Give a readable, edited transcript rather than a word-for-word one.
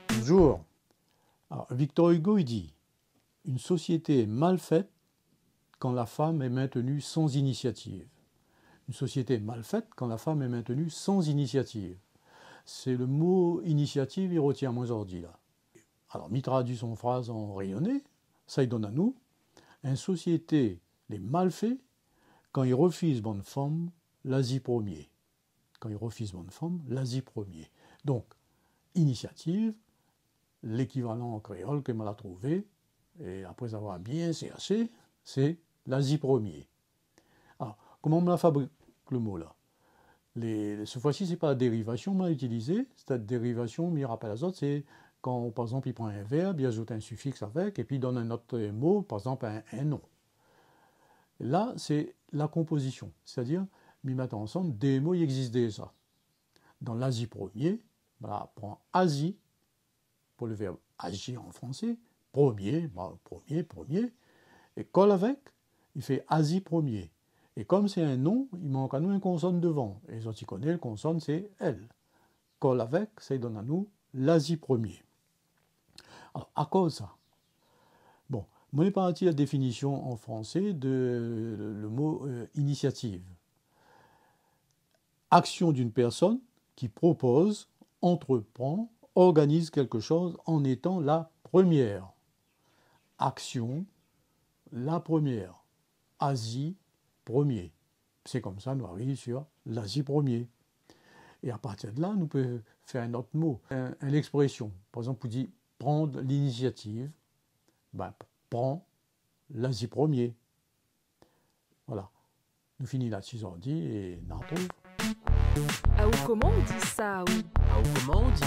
Bonjour. Alors, Victor Hugo il dit « Une société est mal faite quand la femme est maintenue sans initiative. » Une société est mal faite quand la femme est maintenue sans initiative. C'est le mot initiative, il retient moins ordi là. Alors, mi traduit son phrase en rayonné, ça il donne à nous. Une société est mal faite quand il refuse bonne femme, l'Asie premier. Quand il refuse bonne femme, l'Asie premier. Donc, initiative, l'équivalent en créole que m'a trouvé, et après avoir bien cherché, c'est l'Asie premier. Alors, comment on me la fabrique le mot là? Cette fois-ci, ce n'est pas la dérivation m'a utilisé, cette dérivation, m'y rappelle les autres, c'est quand, par exemple, il prend un verbe, il ajoute un suffixe avec, et puis il donne un autre mot, par exemple un nom. Là, c'est la composition, c'est-à-dire, m'y mettre ensemble, des mots, il existe déjà. Dans l'Asie premier, voilà, on prend Asie, pour le verbe agir en français, premier, premier, et colle avec, il fait Asie premier. Et comme c'est un nom, il manque à nous une consonne devant. Et les autres, connaissent, le consonne, c'est L. Colle avec, ça donne à nous l'Asie premier. Alors, à cause de ça, bon, moi, j'ai parti la définition en français de le mot initiative. Action d'une personne qui propose, entreprend, organise quelque chose en étant la première. Action, la première. Asie, premier. C'est comme ça, nous arrivons sur l'Asie premier. Et à partir de là, nous pouvons faire un autre mot, une expression. Par exemple, vous dites prendre l'initiative, ben, prends l'Asie premier. Voilà. Nous finissons là-dessus, on dit, et on retrouve. Ah ou comment on dit ça ou Ah, ou comment on dit